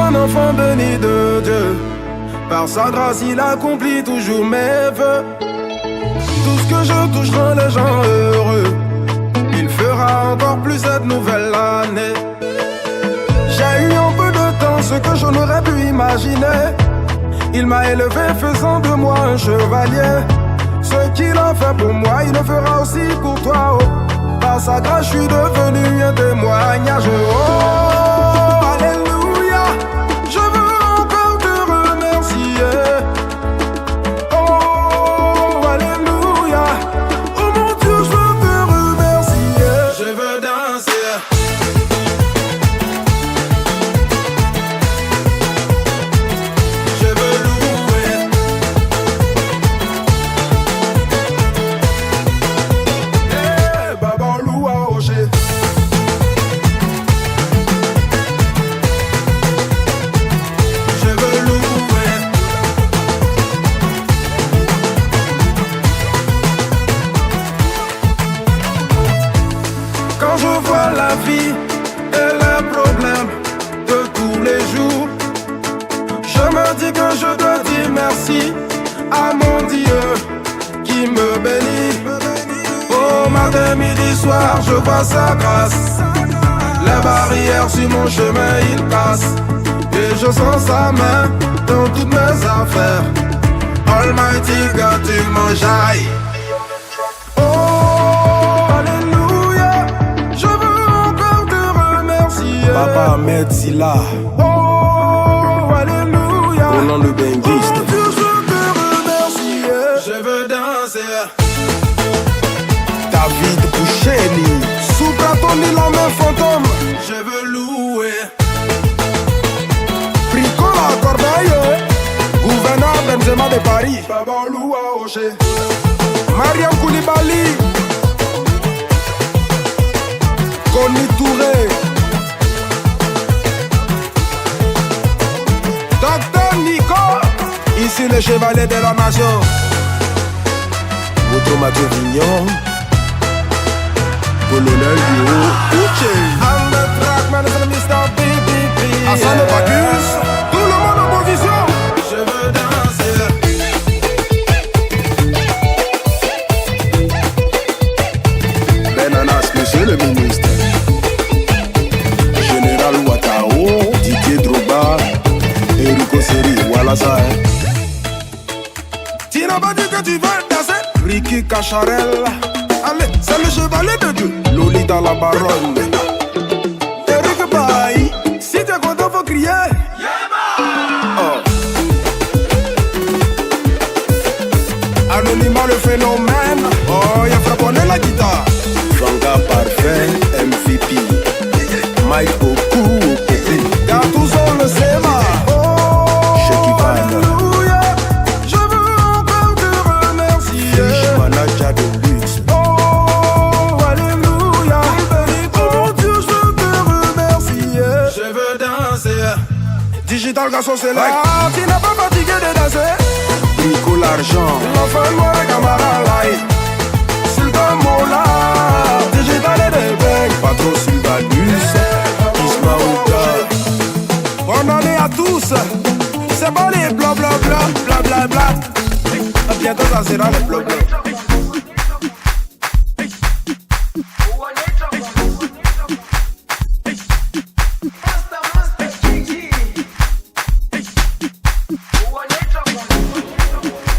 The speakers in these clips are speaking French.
un enfant béni de Dieu. Par sa grâce, il accomplit toujours mes vœux. Tout ce que je touche rend les gens heureux. Il fera encore plus cette nouvelle année. J'ai eu un peu de temps ce que je n'aurais pu imaginer. Il m'a élevé faisant de moi un chevalier. Ce qu'il a fait pour moi, il le fera aussi pour toi. Oh. Par sa grâce, je suis devenu un témoignage. Oh, alléluia. Je veux encore te remercier. Oh, alléluia. Oh mon Dieu, je veux te remercier. Je veux danser. Je veux louer. Hey, Baba loua Oché. Je veux louer. Quand je vois la vie et les problèmes de tous les jours, je me dis que je dois dire merci à mon Dieu qui me bénit. Au matin, midi, soir, je vois sa grâce. Les barrières sur mon chemin, il passe. Et je sens sa main dans toutes mes affaires. Almighty God, tu m'enjailles. Oh, alléluia. Je veux encore te remercier. Papa Ahmed Silla, Oh, alléluia. Roland le Benguiste. Oh, Dieu, je veux te remercier. Je veux danser. David Boucheli, Sous Tony, la main fantôme. Je veux louer. Bricola Corbeil. Gouverneur Benzema de Paris. Baba loua Oché. Mariam Koulibaly. Koni Touré. Docteur Nico. Ici le chevalier de la nation. Votre Mathieu Vignon, Colonel Bureau, Uche, I'm the trackman, c'est le Mr. BBB. Hassan Bagus, Tout le monde en position. Je veux danser. Benanas, monsieur le ministre, Général Ouattao, Didier Drogba, Erico Seri, voilà ça. Tu n'as pas dit que tu veux danser. Ricky Cacharel. Allez, c'est le chevalier de Dieu. Lolita la baronne, Eric Bailly. Si t'es content, faut crier. oh, Anonymat le phénomène. Oh, y'a frapponné la guitare. Franga Parfait, MVP, Mike Oku, Okopi, Y'a tout seul le SEMA. Oh, Cheikh Ivan. alléluia. Je veux encore te remercier. Manager de luxe, Oh, alléluia. Oh mon Dieu, je veux te remercier. Je veux danser. Digital garçon, c'est là. Tu n'es pas fatigué de danser. Nico l'argent, L'enfant noir et camarade light. Sultan Mola. Digital et des becs. Patron Sylvanus, Isma Ouda, Bonne année à tous. C'est bon les bla bla bla bla bla bla. Bientôt ça sera les bla bla.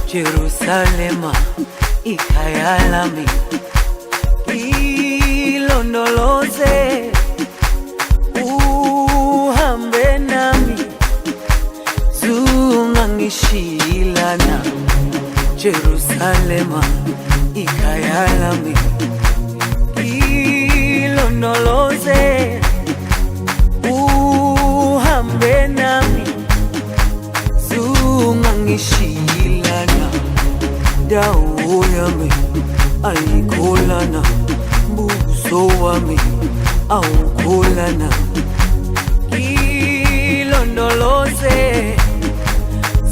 Jerusalema ikhaya lami ilondoloze uhambe nami zungangishilana Jerusalema ikhaya lami ilondoloze uhambe nami zungangishilana dawo yami ayikholana buso wami awukholana ilondoloze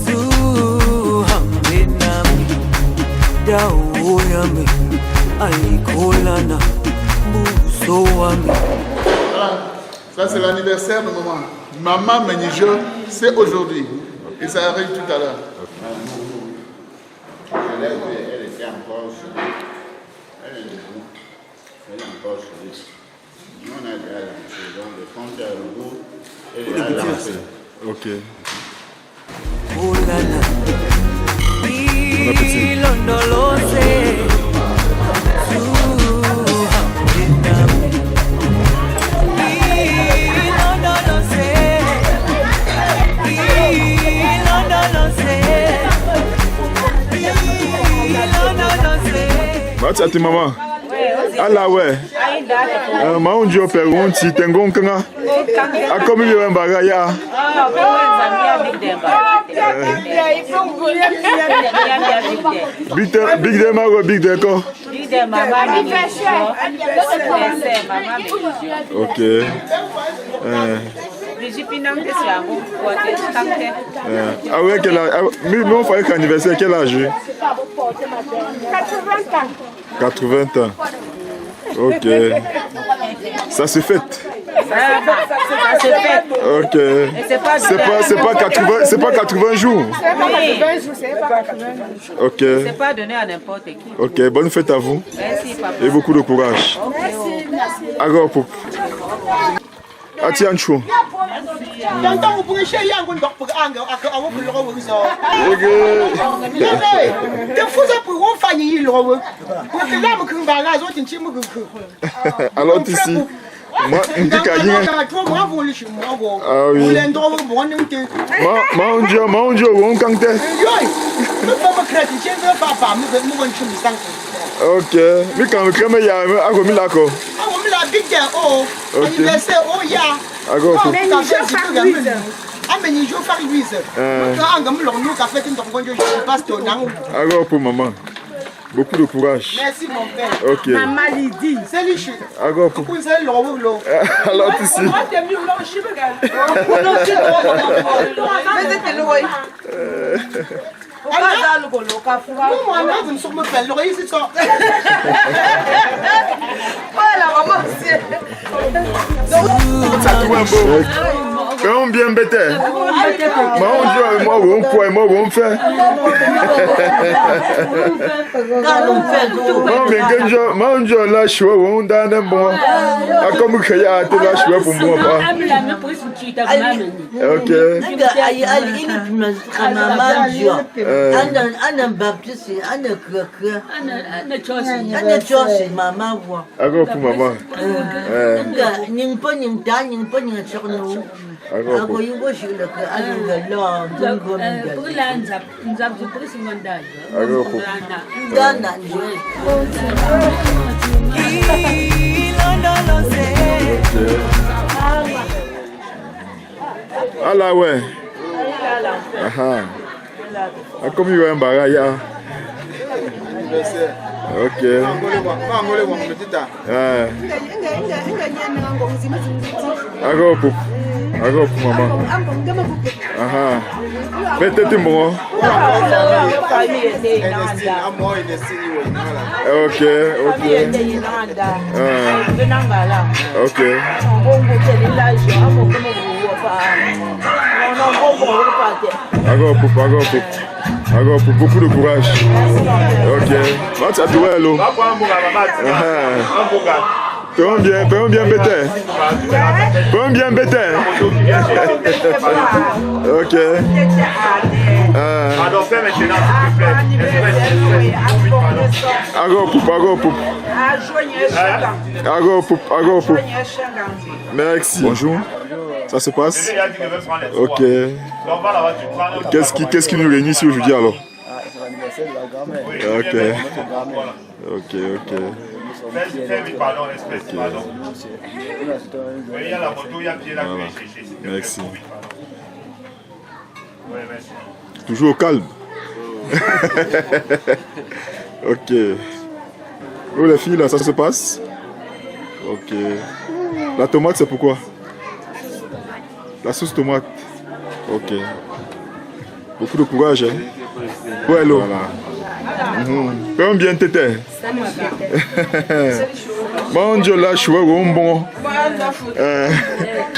zuhambe nami dawo yami ayikholana buso wami. Voilà, ça c'est l'anniversaire de maman. Maman Ménigeux, c'est aujourd'hui. Et ça arrive tout à l'heure. Elle était encore sur lui. Elle est debout. Elle est encore sur lui. Nous, on a déjà lancé. Donc, le compte est rebout. Elle est lancé. Ok. Ulala. Ilondoloze. What's at maman? Allah ouais. Maman Dieu père on ti tengon kanga. A comme il y a un bagage ya. Big day mago big day ko. Ok. Ah ouais, quel âge? Mais on fait qu'un anniversaire, quel âge? 80 ans. Ok. Ça se fête. Ok. C'est pas 80 jours. Ok. C'est pas donné à n'importe qui. Ok, bonne fête à vous. Merci, papa. Et beaucoup de courage. Alors, pour. Atiancho. Alors ici, moi, on dit qu'à ah oui. Mon Dieu, on cante. Ok, mais quand il y a un milako. Alors pour maman, beaucoup de courage. Merci mon père. Ok. Maman Lydie. C'est lui. Alors pour. Alors ici. Comment bien bête? Moi, on peut, moi, on fait. Moi, je lâche, on donne un bon. Comme qu'il y a te lâche pour moi. Ok. Alors pour maman. Allah ouais. Comme il y a un bagage. Ok. Alors pour maman. Peut-être moi. Ok. Ok. Alors pour beaucoup de courage. Ok. What's at the well? Comment bien bêter. Comment bien bêter. Ok. Merci. Bonjour. Ça se passe? Ok. Qu'est-ce qui nous réunit ici aujourd'hui alors? C'est l'anniversaire de la grand-mère. Ok. Merci. Toujours au calme. Ok. Oh les filles là, ça se passe? Ok. La tomate c'est pourquoi? La sauce tomate. Ok. Beaucoup de courage hein. Ouais voilà. Comment bien t'étais? Manjo la choua ou bon.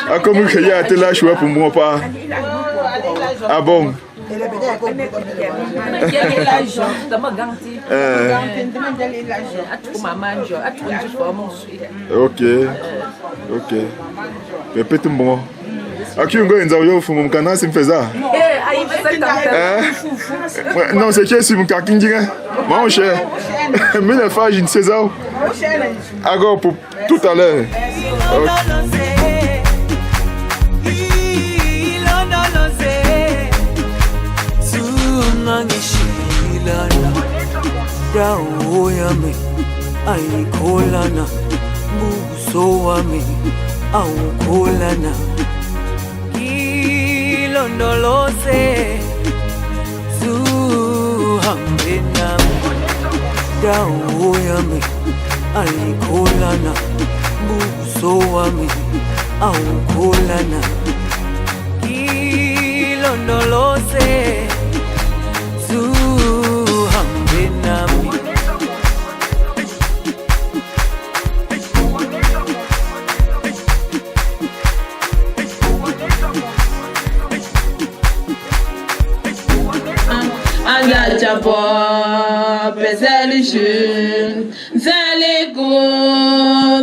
A comme que y a été la choua pour moi pas. Ah bon. Ok. Ok. Mais peut-être bon. Aqui un gars il a eu mon canal c'est me fait ça. Non c'est qui c'est mon kakindinga. Mon cher. Mais la fois je ne sais pas. Encore pour tout à l'heure. Londolose Zuhambena Dawo yami Ayikholana Buso wami Awukholana Ilondolose Zuhambena Anda chapo, peseli shun, zeli ku,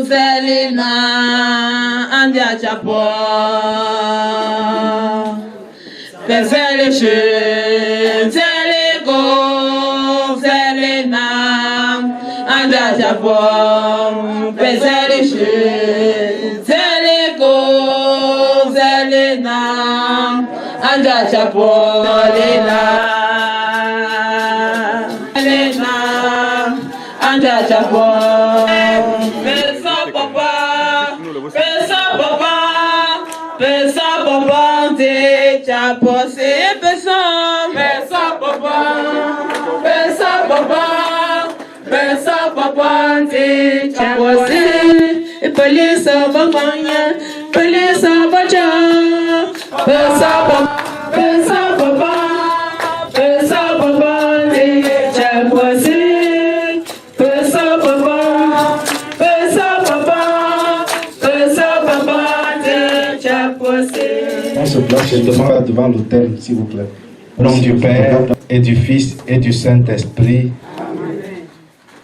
zeli na. Anda chapo, peseli shun, zeli ku, zeli na. Anda chapo, peseli shun, zeli ku, zeli na. Anda chapo, zeli na. Anda chapo, pesa papa, te chapo se pesa papa, te chapo se, polisa banganya, polisa bacha, pesa papa, te chapo se. On se place devant l'autel, s'il vous plaît. Au nom du Père et du Fils et du Saint-Esprit.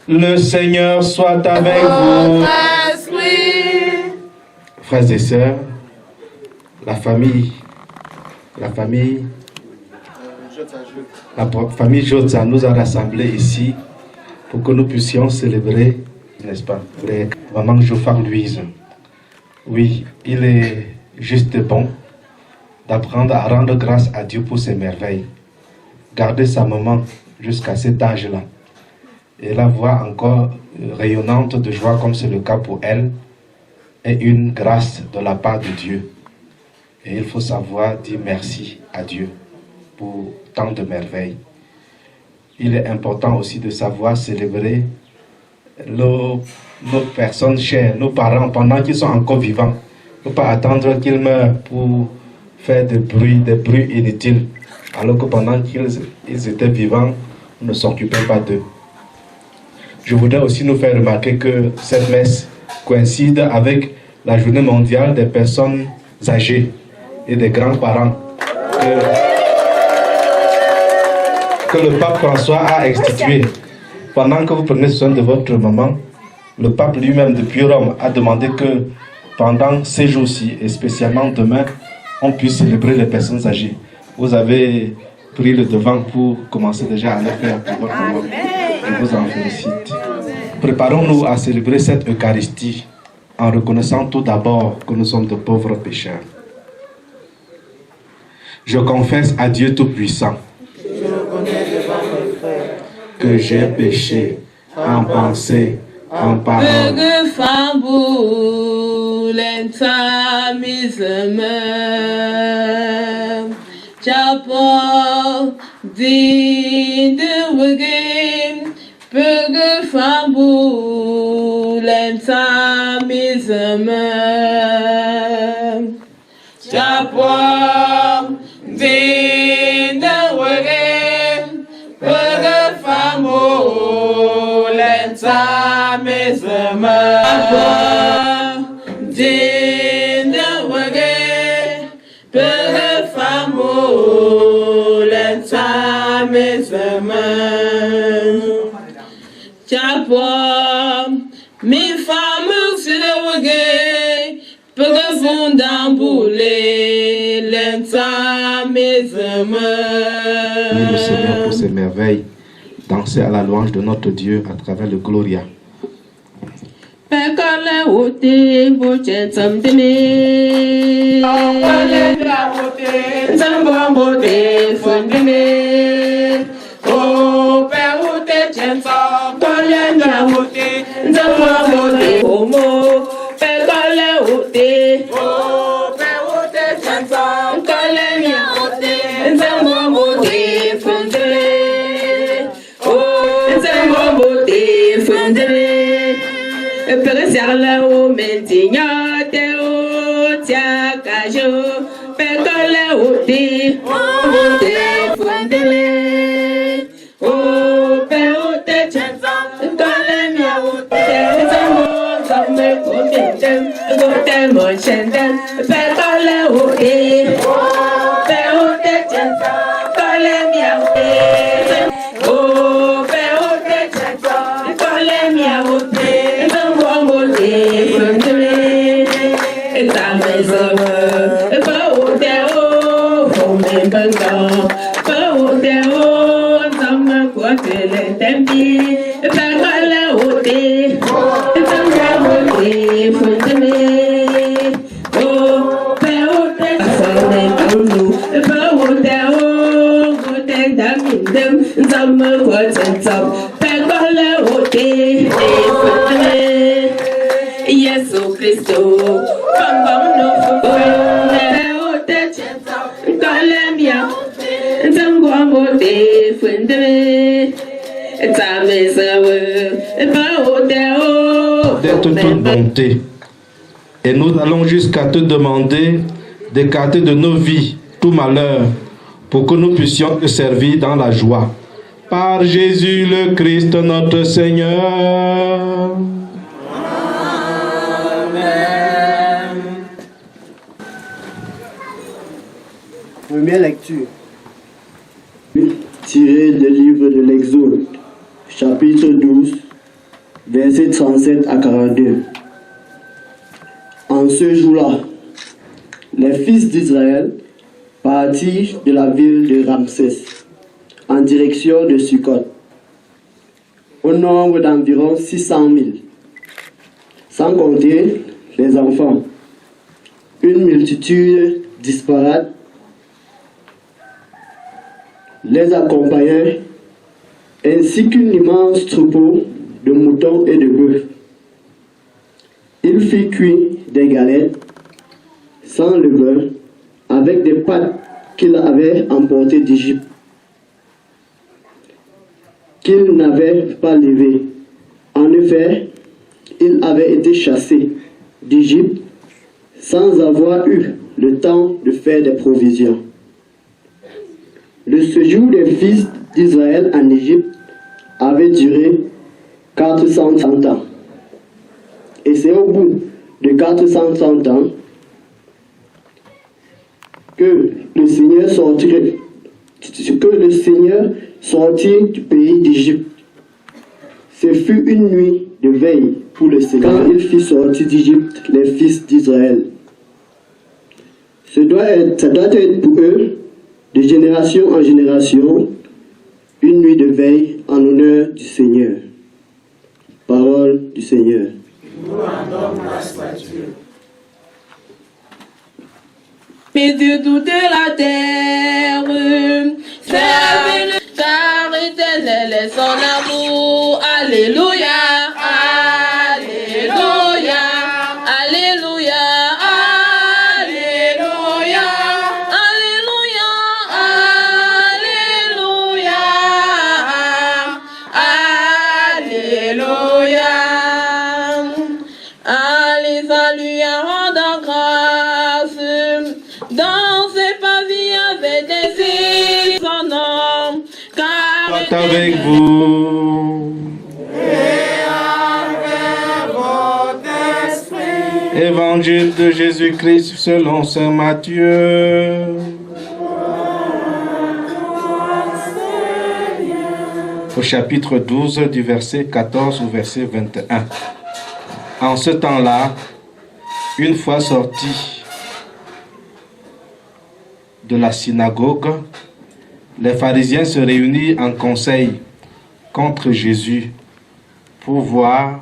Le Seigneur soit avec vous. Frères et sœurs, la famille Jotza nous a rassemblés ici pour que nous puissions célébrer, n'est-ce pas, les Maman Jofar Louise. Oui, il est juste bon d'apprendre à rendre grâce à Dieu pour ses merveilles. Garder sa maman jusqu'à cet âge-là et la voir encore rayonnante de joie comme c'est le cas pour elle est une grâce de la part de Dieu. Et il faut savoir dire merci à Dieu pour tant de merveilles. Il est important aussi de savoir célébrer nos personnes chères, nos parents pendant qu'ils sont encore vivants. Il ne faut pas attendre qu'ils meurent pour faire des bruits inutiles, alors que pendant qu'ils étaient vivants, on ne s'occupait pas d'eux. Je voudrais aussi nous faire remarquer que cette messe coïncide avec la journée mondiale des personnes âgées et des grands-parents que le pape François a institué. Pendant que vous prenez soin de votre maman, le pape lui-même depuis Rome a demandé que pendant ces jours-ci, et spécialement demain, on puisse célébrer les personnes âgées. Vous avez pris le devant pour commencer déjà à le faire pour votre maman. Je vous en félicite. Préparons-nous à célébrer cette Eucharistie en reconnaissant tout d'abord que nous sommes de pauvres pécheurs. Je confesse à Dieu Tout-Puissant que j'ai péché en pensée, en parole. Mi femme se le peu de fond d'amboulé, l'enta mes le Seigneur pour ses merveilles. Danser à la louange de notre Dieu à travers le Gloria. Pekale wote boche samdeme. Pekale wote sambote fundeme. Oh pe wote chensa pekale wote sambote homo. Pekale wote oh pe wote chensa pekale wote sambote fundeme. Oh sambote fundeme. Pere serla o mentinha te o tia cajo pekale o te fundele o pe o te chansa kale mi o te zango zamme ko benten go te mo shenden pekale o te pe o te chansa kale mi o te o pe o te chansa kale mi o te Yesu Cristo, Bamba no d'être toute bonté. Et nous allons jusqu'à te demander d'écarter de nos vies tout malheur pour que nous puissions te servir dans la joie. Par Jésus le Christ notre Seigneur. Première lecture. Tiré du livre de l'Exode, chapitre 12, versets 37 à 42. En ce jour-là, les fils d'Israël partirent de la ville de Ramsès en direction de Sukkot, au nombre d'environ 600 000, sans compter les enfants, une multitude disparate les accompagnait, ainsi qu'un immense troupeau de moutons et de bœufs. Il fit cuire des galettes sans le beurre avec des pâtes qu'il avait emportées d'Égypte, qu'il n'avait pas levées. En effet, il avait été chassé d'Égypte sans avoir eu le temps de faire des provisions. Le séjour des fils d'Israël en Égypte avait duré 430 ans. Et c'est au bout de 430 ans que le Seigneur sortit du pays d'Égypte. Ce fut une nuit de veille pour le Seigneur quand il fit sortir d'Égypte les fils d'Israël. Ça doit être pour eux, de génération en génération, une nuit de veille en honneur du Seigneur. Parole du Seigneur. Milieu de la terre, car éternel est son amour. Alléluia, Alléluia, Alléluia. Avec vous. Et avec Évangile de Jésus-Christ selon saint Matthieu. Au chapitre 12 du verset 14 au verset 21. En ce temps-là, une fois sortis de la synagogue, les pharisiens se réunirent en conseil contre Jésus pour voir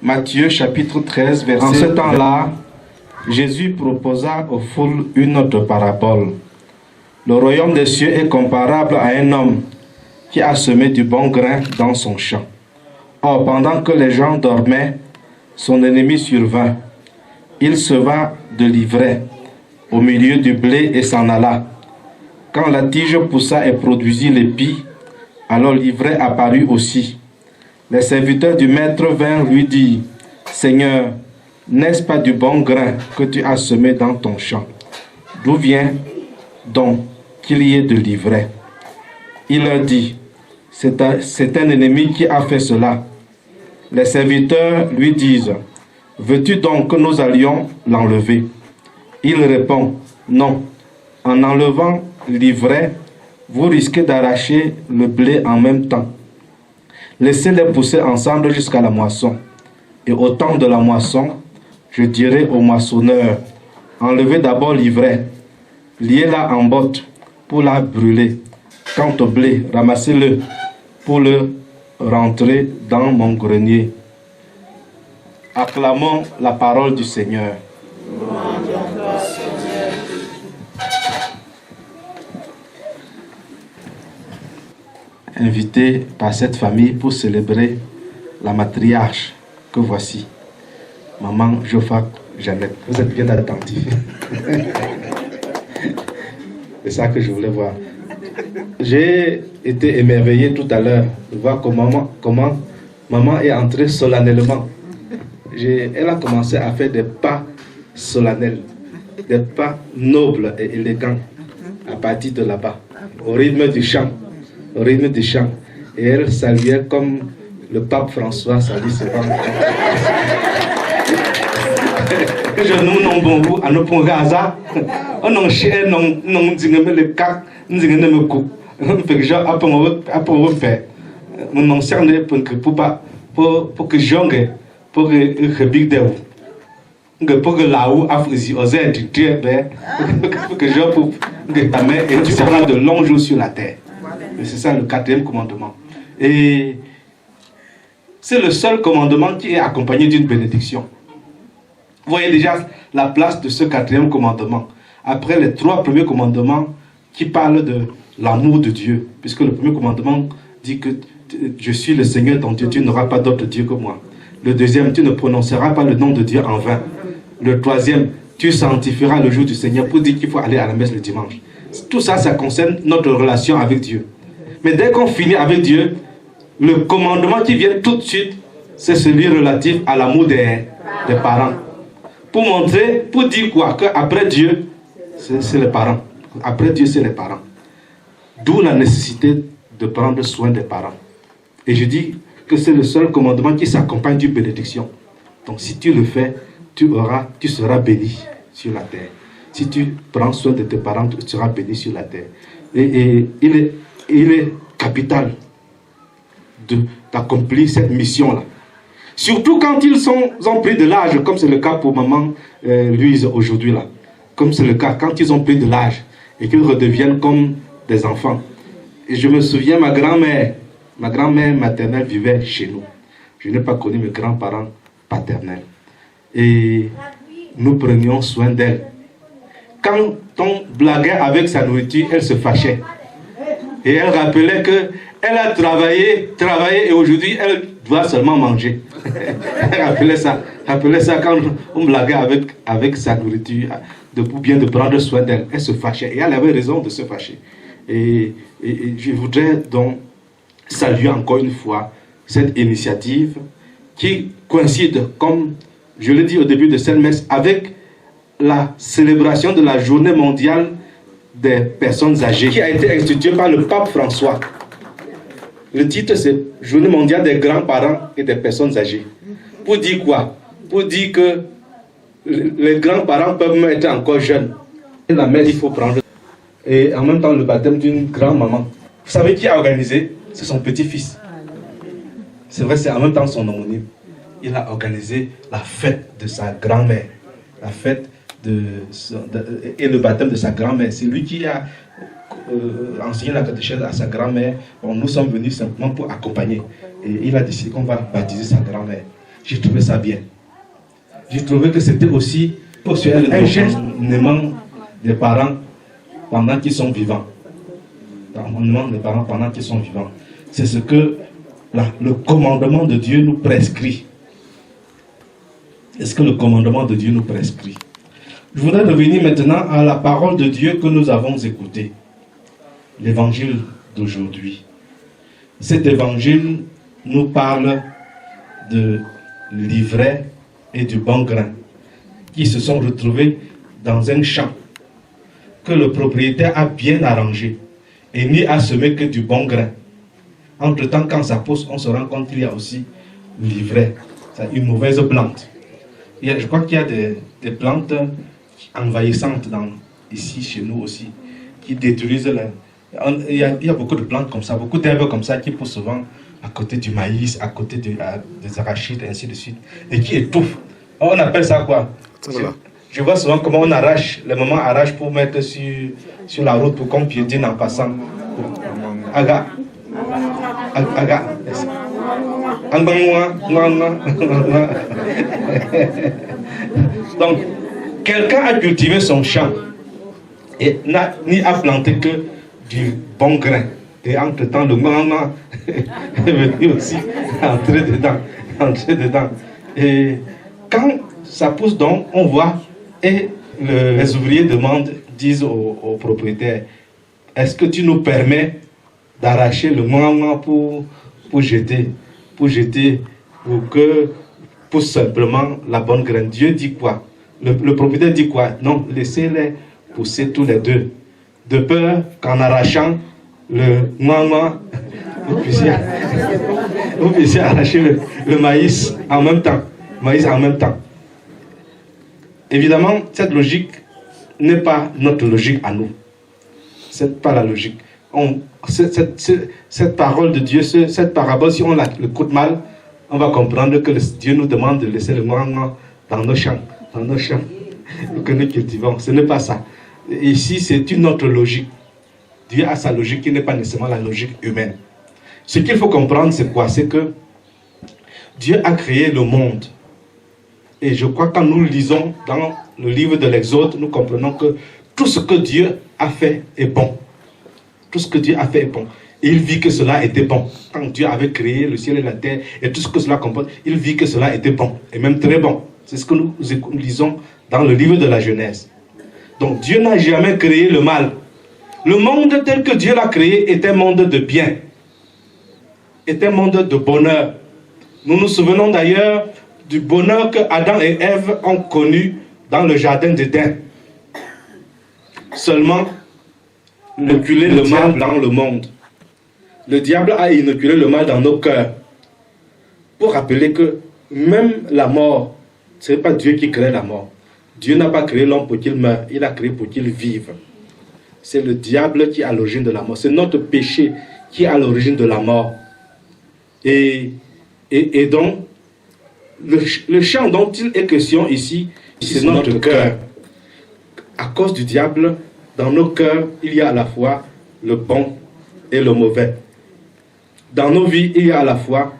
Matthieu chapitre 13, verset. En ce temps-là, Jésus proposa aux foules une autre parabole. Le royaume des cieux est comparable à un homme qui a semé du bon grain dans son champ. Or, pendant que les gens dormaient, son ennemi survint. Il sema de l'ivraie au milieu du blé et s'en alla. Quand la tige poussa et produisit l'épi, alors l'ivraie apparut aussi. Les serviteurs du maître vinrent lui dire, « Seigneur, n'est-ce pas du bon grain que tu as semé dans ton champ? D'où vient donc qu'il y ait de l'ivraie? » Il leur dit, « C'est un ennemi qui a fait cela. » Les serviteurs lui disent, « Veux-tu donc que nous allions l'enlever? » Il répond, « Non, en enlevant l'ivraie, vous risquez d'arracher le blé en même temps. Laissez-les pousser ensemble jusqu'à la moisson. Et au temps de la moisson, je dirai au moissonneur, enlevez d'abord l'ivraie, liez-la en botte pour la brûler. Quant au blé, ramassez-le pour le rentrer dans mon grenier. » Acclamons la parole du Seigneur. Invité par cette famille pour célébrer la matriarche que voici, Maman Jofa Jeannette. Vous êtes bien attentifs. C'est ça que je voulais voir. J'ai été émerveillé tout à l'heure de voir comment maman est entrée solennellement. Elle a commencé à faire des pas solennels, des pas nobles et élégants à partir de là-bas, au rythme du chant. Et elle saluait comme le pape François salue ses femmes. Je nous non bon à nos points hasard. On n'en chie non dingame le cac, dingame me coupe. Fait que genre après on fait. Mon ancien pour que jonge pour que big dev. Pour que là-haut Afrique aux aides pour que genre pour que ta mère et tu seras de longs jours sur la terre. C'est ça le 4e commandement. Et c'est le seul commandement qui est accompagné d'une bénédiction. Vous voyez déjà la place de ce 4e commandement. Après les 3 premiers commandements qui parlent de l'amour de Dieu. Puisque le premier commandement dit que je suis le Seigneur ton Dieu, tu n'auras pas d'autre Dieu que moi. Le 2e, tu ne prononceras pas le nom de Dieu en vain. Le 3e, tu sanctifieras le jour du Seigneur pour dire qu'il faut aller à la messe le dimanche. Tout ça, ça concerne notre relation avec Dieu. Mais dès qu'on finit avec Dieu, le commandement qui vient tout de suite, c'est celui relatif à l'amour des parents. Pour montrer, pour dire quoi? Qu'après Dieu, c'est les parents. Après Dieu, c'est les parents. D'où la nécessité de prendre soin des parents. Et je dis que c'est le seul commandement qui s'accompagne d'une bénédiction. Donc si tu le fais, tu seras béni sur la terre. Si tu prends soin de tes parents, tu seras béni sur la terre. Et il est capital d'accomplir cette mission-là. Surtout quand ils ont pris de l'âge, comme c'est le cas pour maman Louise aujourd'hui là. Comme c'est le cas quand ils ont pris de l'âge et qu'ils redeviennent comme des enfants. Et je me souviens, ma grand-mère maternelle vivait chez nous. Je n'ai pas connu mes grands-parents paternels. Et nous prenions soin d'elle. Quand on blaguait avec sa nourriture, elle se fâchait. Et elle rappelait qu'elle a travaillé et aujourd'hui, elle doit seulement manger. Elle rappelait ça quand on blaguait avec sa nourriture, pour bien de prendre soin d'elle. Elle se fâchait et elle avait raison de se fâcher. Et je voudrais donc saluer encore une fois cette initiative qui coïncide, comme je l'ai dit au début de cette messe, avec la célébration de la journée mondiale des personnes âgées, qui a été instituée par le pape François. Le titre, c'est Journée mondiale des grands-parents et des personnes âgées. Pour dire quoi? Pour dire que les grands-parents peuvent même être encore jeunes. Et la messe, il faut prendre. Et en même temps, le baptême d'une grand-maman. Vous savez qui a organisé? C'est son petit-fils. C'est vrai, c'est en même temps son homonyme. Il a organisé la fête de sa grand-mère. La fête et le baptême de sa grand-mère. C'est lui qui a enseigné la catéchèse à sa grand-mère. Bon, nous sommes venus simplement pour accompagner. Et il a décidé qu'on va baptiser sa grand-mère. J'ai trouvé ça bien. J'ai trouvé que c'était aussi un geste des parents pendant qu'ils sont vivants. Des parents pendant qu'ils sont vivants. C'est ce que le commandement de Dieu nous prescrit. Est-ce que le commandement de Dieu nous prescrit? Je voudrais revenir maintenant à la parole de Dieu que nous avons écoutée. L'évangile d'aujourd'hui. Cet évangile nous parle de l'ivraie et du bon grain qui se sont retrouvés dans un champ que le propriétaire a bien arrangé et mis à semer que du bon grain. Entre-temps, quand ça pousse, on se rend compte qu'il y a aussi l'ivraie, c'est une mauvaise plante. Je crois qu'il y a des plantes envahissantes ici, chez nous aussi, qui détruisent il y a beaucoup de plantes comme ça, beaucoup d'herbes comme ça qui poussent souvent à côté du maïs, à côté des arachides, et ainsi de suite, et qui étouffent. On appelle ça quoi? Je vois souvent comment on arrache, les mamans arrachent pour mettre sur la route pour qu'on piétine en passant. Aga. Donc, quelqu'un a cultivé son champ et n'a planté que du bon grain. Et entre-temps, le maman est venu aussi entrer dedans. Et quand ça pousse donc, on voit, et les ouvriers disent au propriétaire, est-ce que tu nous permets d'arracher le maman pour jeter, pour simplement la bonne graine? Dieu dit quoi? Le propriétaire dit quoi? Non, laissez-les pousser tous les deux, de peur qu'en arrachant le maman, vous puissiez arracher le maïs en même temps. Évidemment, cette logique n'est pas notre logique à nous. C'est pas la logique. Cette parole de Dieu, cette parabole, si on l'écoute mal, on va comprendre que Dieu nous demande de laisser le maman dans nos champs que nous cultivons. Ce n'est pas ça. Ici, c'est une autre logique. Dieu a sa logique qui n'est pas nécessairement la logique humaine. Ce qu'il faut comprendre, c'est quoi? C'est que Dieu a créé le monde. Et je crois que quand nous lisons dans le livre de l'Exode, nous comprenons que tout ce que Dieu a fait est bon. Tout ce que Dieu a fait est bon. Et il vit que cela était bon. Quand Dieu avait créé le ciel et la terre et tout ce que cela comporte, il vit que cela était bon. Et même très bon. C'est ce que nous lisons dans le livre de la Genèse. Donc Dieu n'a jamais créé le mal. Le monde tel que Dieu l'a créé est un monde de bien. Est un monde de bonheur. Nous nous souvenons d'ailleurs du bonheur que Adam et Ève ont connu dans le jardin d'Éden. Seulement, inoculer le mal dans le monde. Le diable a inoculé le mal dans nos cœurs. Pour rappeler que même la mort, ce n'est pas Dieu qui crée la mort. Dieu n'a pas créé l'homme pour qu'il meure, il a créé pour qu'il vive. C'est le diable qui est à l'origine de la mort. C'est notre péché qui est à l'origine de la mort. Et donc, le champ dont il est question ici, c'est notre cœur. À cause du diable, dans nos cœurs, il y a à la fois le bon et le mauvais. Dans nos vies, il y a à la fois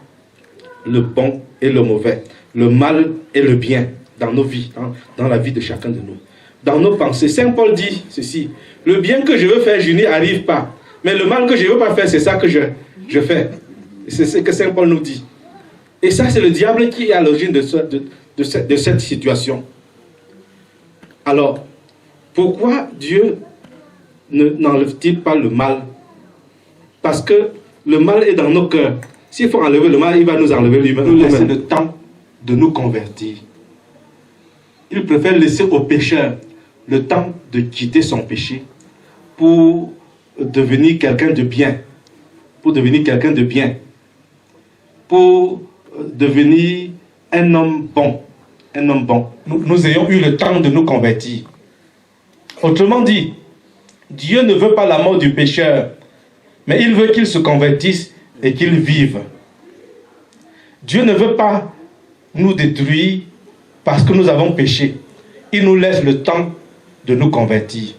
le bon et le mauvais, le mal et le bien dans nos vies, dans la vie de chacun de nous. Dans nos pensées, Saint Paul dit ceci: le bien que je veux faire, je n'y arrive pas. Mais le mal que je ne veux pas faire, c'est ça que je fais. C'est ce que Saint Paul nous dit. Et ça, c'est le diable qui est à l'origine de cette situation. Alors, pourquoi Dieu n'enlève-t-il pas le mal? Parce que le mal est dans nos cœurs. S'il faut enlever le mal, il va nous enlever lui-même. Nous laisser le temps de nous convertir. Il préfère laisser au pécheur le temps de quitter son péché pour devenir quelqu'un de bien. Pour devenir quelqu'un de bien. Pour devenir un homme bon. Un homme bon. Nous ayons eu le temps de nous convertir. Autrement dit, Dieu ne veut pas la mort du pécheur, mais il veut qu'il se convertisse et qu'il vive. Dieu ne veut pas nous détruire parce que nous avons péché. Il nous laisse le temps de nous convertir.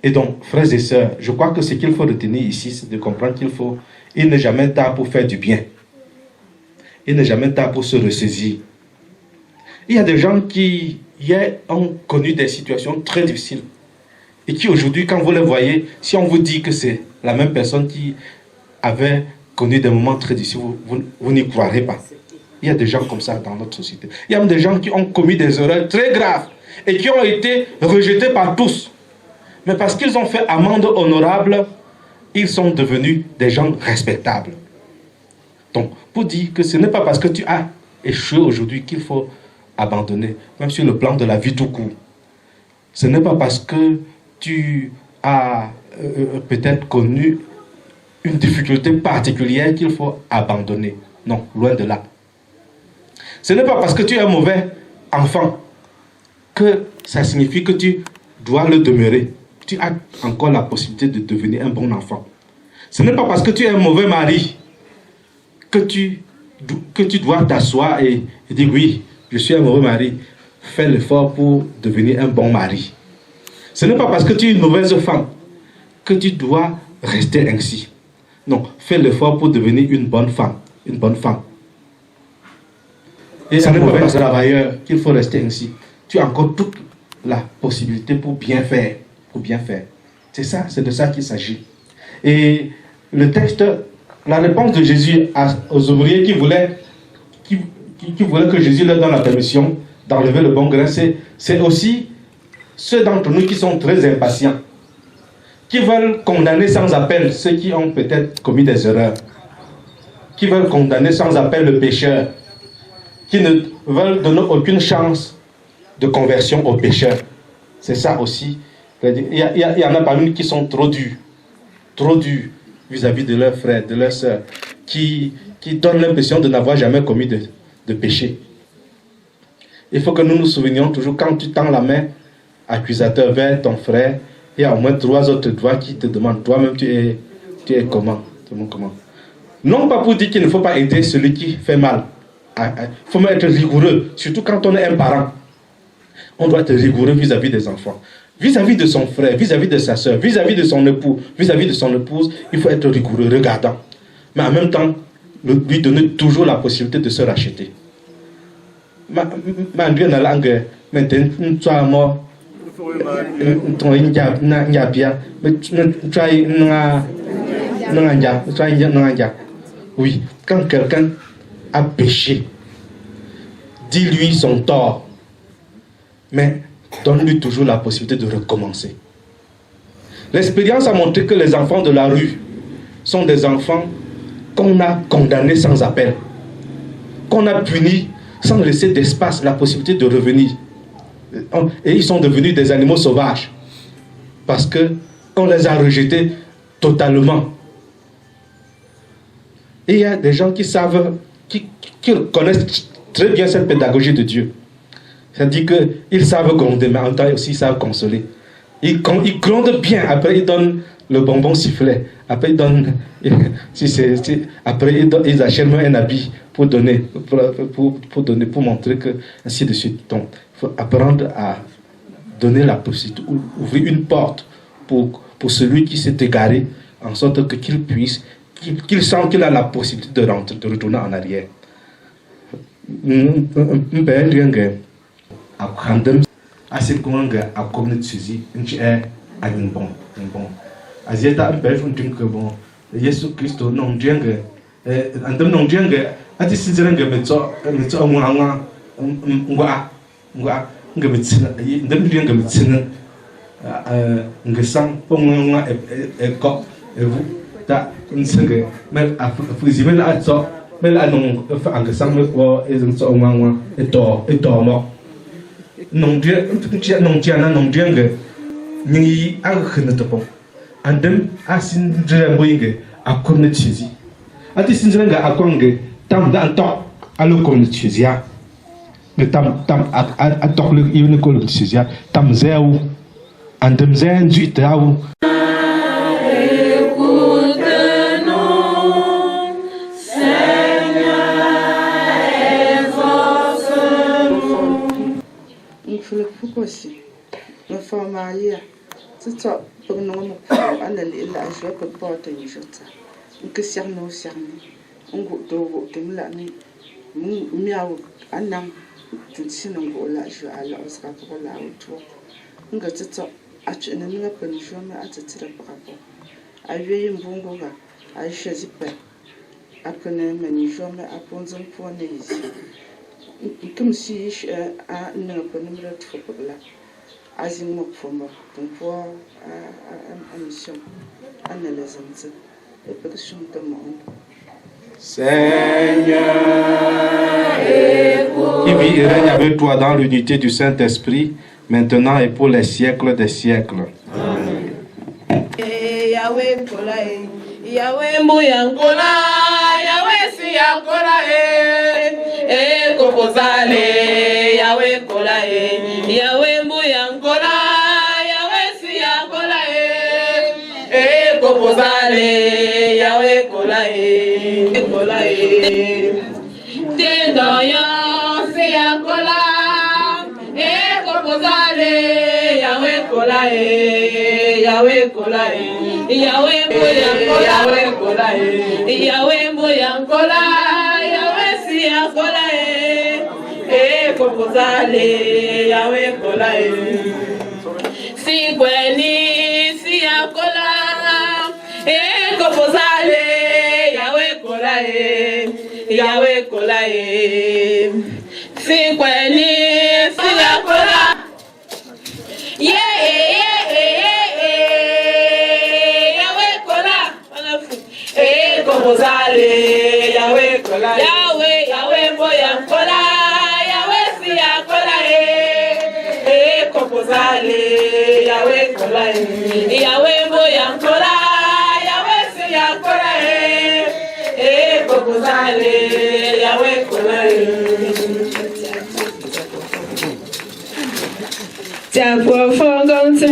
Et donc, frères et sœurs, je crois que ce qu'il faut retenir ici, c'est de comprendre il n'est jamais tard pour faire du bien. Il n'est jamais tard pour se ressaisir. Il y a des gens qui hier ont connu des situations très difficiles et qui aujourd'hui, quand vous les voyez, si on vous dit que c'est la même personne qui avait connu des moments très difficiles, vous n'y croirez pas. Il y a des gens comme ça dans notre société. Il y a des gens qui ont commis des erreurs très graves et qui ont été rejetés par tous. Mais parce qu'ils ont fait amende honorable, ils sont devenus des gens respectables. Donc, pour dire que ce n'est pas parce que tu as échoué aujourd'hui qu'il faut abandonner, même sur le plan de la vie tout court. Ce n'est pas parce que tu as peut-être connu une difficulté particulière qu'il faut abandonner. Non, loin de là. Ce n'est pas parce que tu es un mauvais enfant que ça signifie que tu dois le demeurer. Tu as encore la possibilité de devenir un bon enfant. Ce n'est pas parce que tu es un mauvais mari que tu dois t'asseoir et dire oui, je suis un mauvais mari. Fais l'effort pour devenir un bon mari. Ce n'est pas parce que tu es une mauvaise femme que tu dois rester ainsi. Non, fais l'effort pour devenir une bonne femme. Une bonne femme. Et ce n'est pas parce que travailleur qu'il faut rester ainsi. Tu as encore toute la possibilité pour bien faire. Pour bien faire. C'est ça, c'est de ça qu'il s'agit. Et le texte, la réponse de Jésus aux ouvriers qui voulaient que Jésus leur donne la permission d'enlever le bon grain, c'est aussi ceux d'entre nous qui sont très impatients, qui veulent condamner sans appel ceux qui ont peut-être commis des erreurs, qui veulent condamner sans appel le pécheur, qui ne veulent donner aucune chance de conversion au pécheur. C'est ça aussi. Il y en a parmi nous qui sont trop durs vis-à-vis de leurs frères, de leurs sœurs, qui donnent l'impression de n'avoir jamais commis de péché. Il faut que nous nous souvenions toujours, quand tu tends la main accusateur vers ton frère, il y a au moins 3 autres doigts qui te demandent, toi-même tu es comment? Non pas pour dire qu'il ne faut pas aider celui qui fait mal. Il faut même être rigoureux, surtout quand on est un parent. On doit être rigoureux vis-à-vis des enfants. Vis-à-vis de son frère, vis-à-vis de sa soeur, vis-à-vis de son époux, vis-à-vis de son épouse, il faut être rigoureux, regardant. Mais en même temps, lui donner toujours la possibilité de se racheter. Oui, quand quelqu'un a péché, dis-lui son tort, mais donne-lui toujours la possibilité de recommencer. L'expérience a montré que les enfants de la rue sont des enfants qu'on a condamnés sans appel, qu'on a punis sans laisser d'espace, la possibilité de revenir. Et ils sont devenus des animaux sauvages parce qu'on les a rejetés totalement. Et il y a des gens qui savent, qui connaissent très bien cette pédagogie de Dieu. C'est-à-dire qu'ils savent gronder, mais en même temps aussi ils savent consoler. Ils grondent bien, après ils donnent le bonbon sifflet, après ils donnent, après ils achètent un habit pour donner, pour montrer que, ainsi de suite. Donc, il faut apprendre à donner la possibilité, ouvrir une porte pour celui qui s'est égaré, en sorte qu'il puisse, qu'il sent qu'il a la possibilité de retourner en arrière. Assez conga à comme suzi nchi a bon azieta mbel fun tim que bon Yesu Christo non djenga andam non djenga ati sinzeranga metso ngwa ngamitsina ndam djenga mitsina ngasang pongwa e ko e vu ta Nsinge mel afuzi mel atso mel anong fa angasang mel ko ezeng so ngwa ito mo nong dia nong dia nge ni ag khne to po andem asin dre moyinge akom ne chizi ati sinjira nga akonge tam da antok alo kom ne chizia me tam atok le yune ko ne chizia tam zeu andem zen juitaou aussi me formalia tso pagno mo anali la je ko porte ni jota que cerno cerni ngo do temla ni miaw anam tutsino ngo la je ala osra ko la auto nga tso achene nga pensho me atitira papo aye mbungo ga aisha zipe akone menjo me aponzo mpone izi comme si a ne pas numéro de photo là azim mo fomo pour a mission analyse et peut sur le monde Seigneur qui vit et règne avec toi dans l'unité du Saint-Esprit maintenant et pour les siècles des siècles. Amen. Yahweh kolai Yahweh mbuyankola Yahweh siyankola kopozale Yahweh kolai Yahweh mbuyankola Yahweh siyankola kopozale Yahweh kolai tendoyo siyankola kopozale Yahweh kolai Yahweh kolai Yahweh mbuyankola Yahweh mbuyankola Yahweh siyankola kopozale Yahweh kolai Sigweni siyankola kopozale Yahweh kolai Yahweh kolai Sigweni siyankola Kopozale Yahweh kola Yahweh boya kola Yahweh siya kola kopozale Yahweh kola Yahweh boya kola Yahweh siya kola kopozale Yahweh kola Tia profondon tu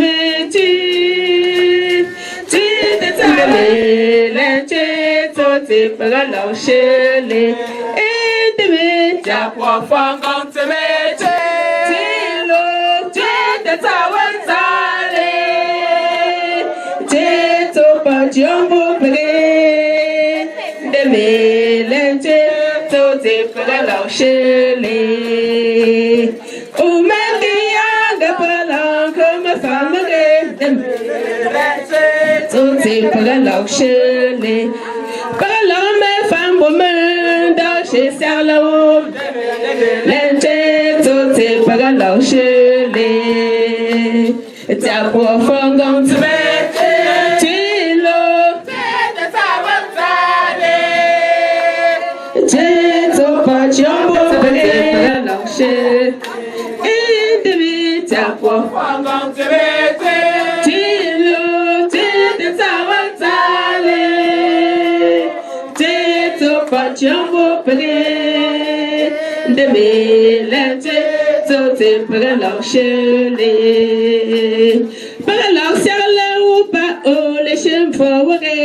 te para la chele et te met à profond quand te mette lo te tawantale te to pa jombo pere de melente to te para la chele o mendianga para la comme femme de melente to te para la chele par l'homme, femme, woman, dans chez Serlo, l'intérêt, tout est par l'enchele, t'as profond comme tu mets, tu l'eau, t'es ta bataille, t'es ton pachon, par l'enchele, et demi, t'as profond comme tu mets, tu l'eau, t'es ta bataille. Jambo pere de melente tote pere la chele pere la serle ou pas oh les chemfo wore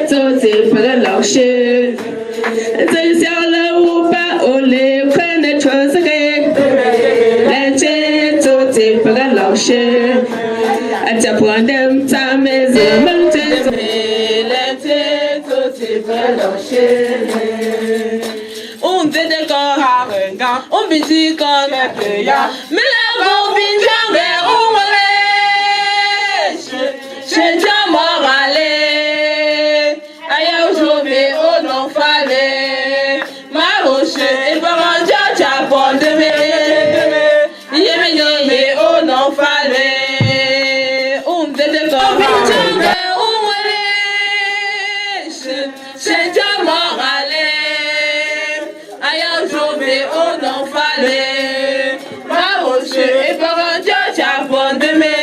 tote pere la chele tote serle ou pas oh les prenne chosere lente tote pere la chele ata prendem ta maison monte un vede con un bici con me la gombinjange umale chez Jamorale aya aujourd'hui on en fallait ma roche et baranja chapon de me yemenya on en fallait un vede con fale. Maoshe et paranjo chapon de me.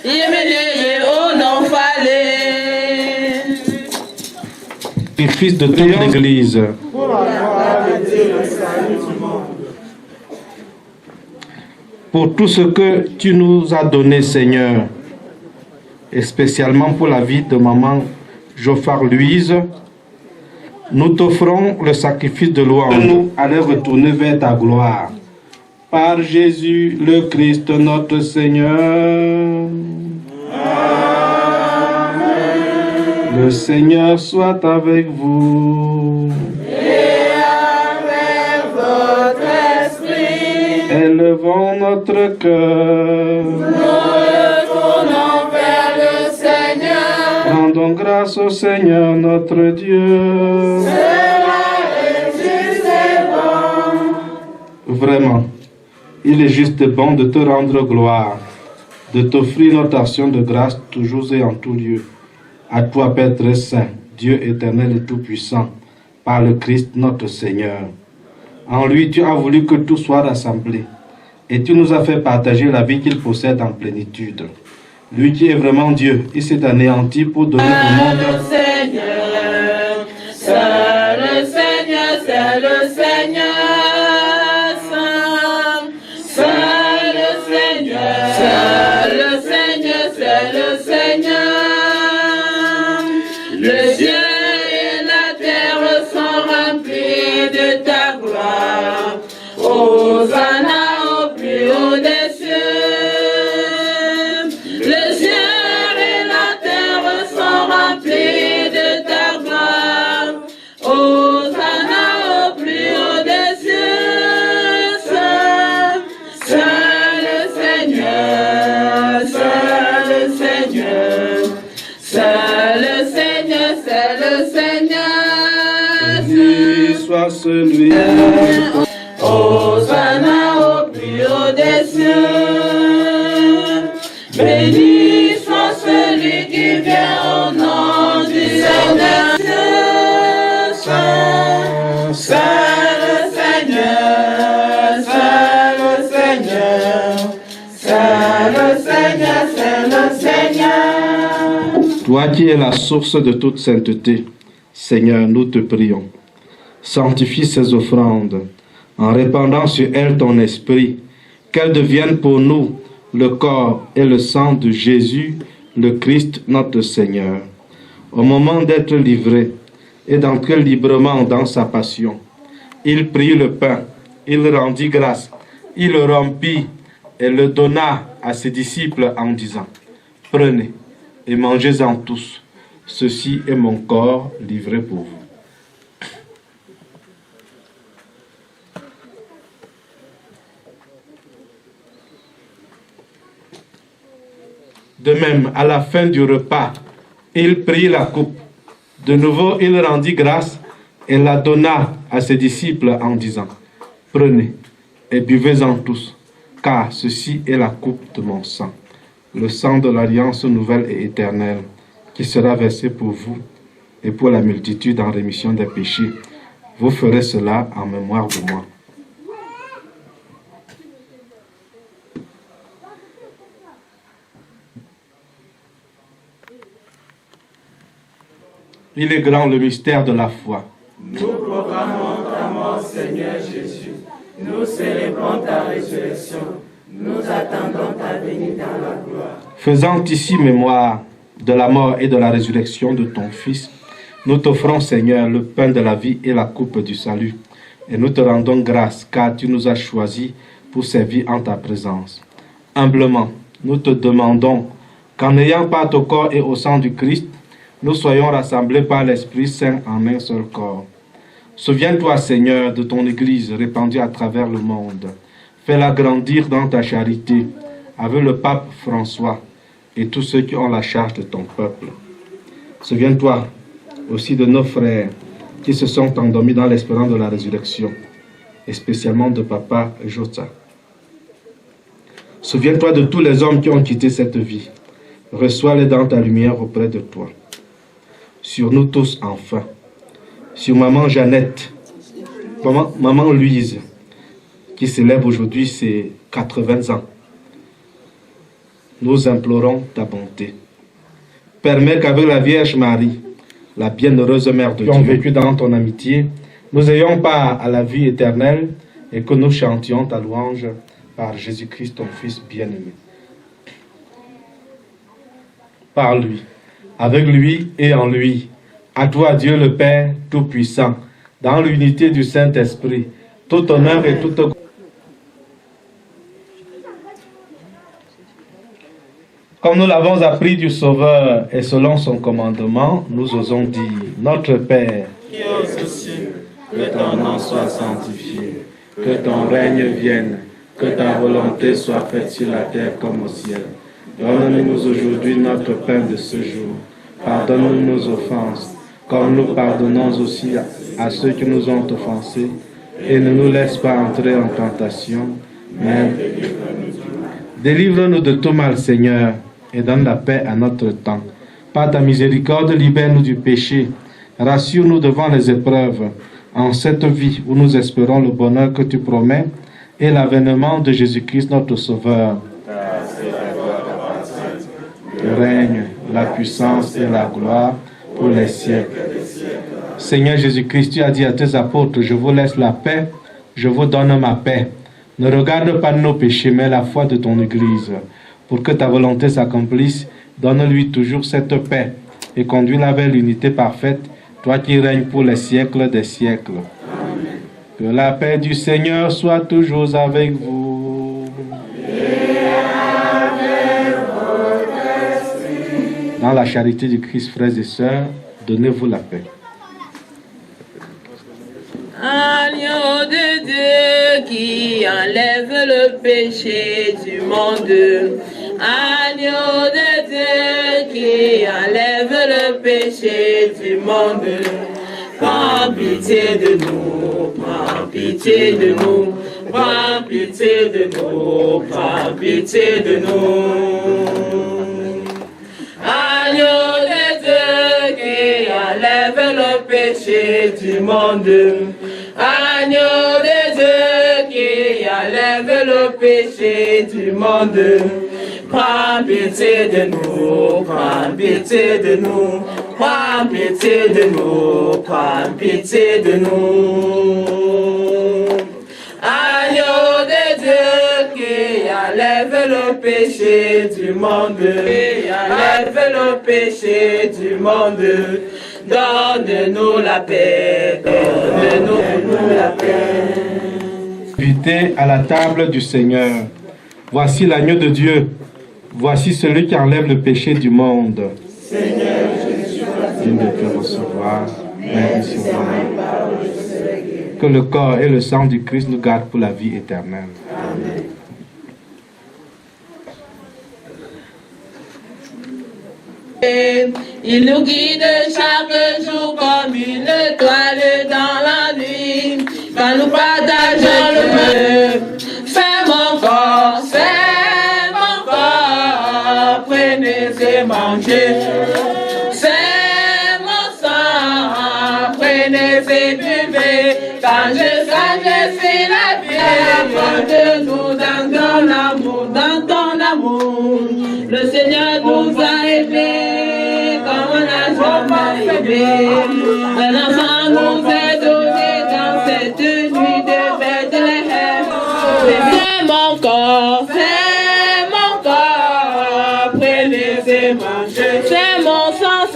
Yemele o non fale. Fils de toute l'Église. Pour tout ce que tu nous as donné, Seigneur, et spécialement pour la vie de maman Jophar Louise, nous t'offrons le sacrifice de louange. Nous allons retourner vers ta gloire. Par Jésus le Christ notre Seigneur. Le Seigneur soit avec vous. Et avec votre esprit. Élevons notre cœur. Nous retournons vers le Seigneur. Rendons grâce au Seigneur notre Dieu. Cela est juste et bon. Vraiment, il est juste et bon de te rendre gloire, de t'offrir notre action de grâce toujours et en tout lieu. À toi, Père très saint, Dieu éternel et tout-puissant, par le Christ notre Seigneur. En lui, tu as voulu que tout soit rassemblé, et tu nous as fait partager la vie qu'il possède en plénitude. Lui qui est vraiment Dieu, il s'est anéanti pour donner au monde. C'est le Seigneur, c'est le Seigneur, c'est le Seigneur, c'est le Seigneur, c'est le Seigneur, c'est le Seigneur. Le ciel et la terre sont remplis de ta gloire. Hosanna au plus haut des cieux. Le ciel et la terre sont remplis de ta gloire. Hosanna au plus haut des cieux. C'est le Seigneur, c'est le Seigneur, c'est le Seigneur, c'est le Seigneur. Béni soit celui. Hosanna au plus haut des cieux. Béni soit celui qui vient au nom du Seigneur. C'est le Seigneur, c'est le Seigneur, c'est le Seigneur, c'est le Seigneur. Toi qui es la source de toute sainteté, Seigneur, nous te prions. Sanctifie ces offrandes en répandant sur elles ton esprit, qu'elles deviennent pour nous le corps et le sang de Jésus, le Christ notre Seigneur. Au moment d'être livré et d'entrer librement dans sa passion, il prit le pain, il rendit grâce, il le rompit et le donna à ses disciples en disant: Prenez et mangez-en tous, ceci est mon corps livré pour vous. De même, à la fin du repas, il prit la coupe. De nouveau, il rendit grâce et la donna à ses disciples en disant: Prenez et buvez-en tous, car ceci est la coupe de mon sang, le sang de l'alliance nouvelle et éternelle, qui sera versé pour vous et pour la multitude en rémission des péchés. Vous ferez cela en mémoire de moi. Il est grand le mystère de la foi. Nous proclamons ta mort, Seigneur Jésus. Nous célébrons ta résurrection. Nous attendons ta venue dans la gloire. Faisant ici mémoire de la mort et de la résurrection de ton Fils, nous t'offrons, Seigneur, le pain de la vie et la coupe du salut. Et nous te rendons grâce, car tu nous as choisis pour servir en ta présence. Humblement, nous te demandons qu'en ayant part au corps et au sang du Christ, nous soyons rassemblés par l'Esprit Saint en un seul corps. Souviens-toi, Seigneur, de ton Église répandue à travers le monde. Fais-la grandir dans ta charité, avec le pape François et tous ceux qui ont la charge de ton peuple. Souviens-toi aussi de nos frères qui se sont endormis dans l'espérance de la résurrection, et spécialement de Papa Jota. Souviens-toi de tous les hommes qui ont quitté cette vie. Reçois-les dans ta lumière auprès de toi. Sur nous tous enfin, sur maman Jeannette, maman Louise, qui célèbre aujourd'hui ses 80 ans. Nous implorons ta bonté. Permets qu'avec la Vierge Marie, la bienheureuse Mère de Dieu, qui ont vécu dans ton amitié, nous ayons part à la vie éternelle et que nous chantions ta louange par Jésus-Christ, ton Fils bien-aimé. Par lui, avec lui et en lui, à toi Dieu le Père Tout-Puissant, dans l'unité du Saint-Esprit, tout honneur et toute gloire. Comme nous l'avons appris du Sauveur et selon son commandement, nous osons dire, notre Père, qui es aux cieux, que ton nom soit sanctifié, que ton règne vienne, que ta volonté soit faite sur la terre comme au ciel. Donne-nous aujourd'hui notre pain de ce jour. Pardonne-nous nos offenses, comme nous pardonnons aussi à ceux qui nous ont offensés. Et ne nous laisse pas entrer en tentation, mais délivre-nous de tout mal, Seigneur, et donne la paix à notre temps. Par ta miséricorde, libère-nous du péché. Rassure-nous devant les épreuves, en cette vie où nous espérons le bonheur que tu promets et l'avènement de Jésus-Christ, notre Sauveur. Le règne, la puissance et la gloire pour les siècles. Seigneur Jésus-Christ, tu as dit à tes apôtres, je vous laisse la paix, je vous donne ma paix. Ne regarde pas nos péchés, mais la foi de ton Église. Pour que ta volonté s'accomplisse, donne-lui toujours cette paix et conduis-la vers l'unité parfaite, toi qui règnes pour les siècles des siècles. Amen. Que la paix du Seigneur soit toujours avec vous. Et avec votre esprit. Dans la charité du Christ, frères et sœurs, donnez-vous la paix. Agneau de Dieu qui enlève le péché du monde. Agneau de Dieu qui enlève le péché du monde. Prends pitié de nous, prends pitié de nous, prends pitié de nous, prends pitié de nous. Agneau de Dieu qui enlève le péché du monde. Agneau de Dieu qui enlève le péché du monde. Prends pitié de nous, prends pitié de nous, prends pitié de nous, prends pitié de nous. Agneau de Dieu qui enlève le péché du monde, qui enlève le péché du monde. Donne-nous la paix, donne-nous la paix. Invitez à la table du Seigneur. Voici l'agneau de Dieu. Voici celui qui enlève le péché du monde. Seigneur Jésus, il ne peut recevoir, mais que le corps et le sang du Christ nous gardent pour la vie éternelle. Amen. Il nous guide chaque jour comme une étoile dans la nuit. Quand nous partageons le pain, fais mon corps, prenez et mangez. C'est mon sang, prenez et buvez. Quand je suis la vie, apporte-nous dans ton amour, dans ton amour. Le Seigneur nous a aimés comme on n'a jamais aimé. Un enfant nous est donné dans cette nuit de Bethléem. C'est mon corps, prenez et mangez. C'est mon sang,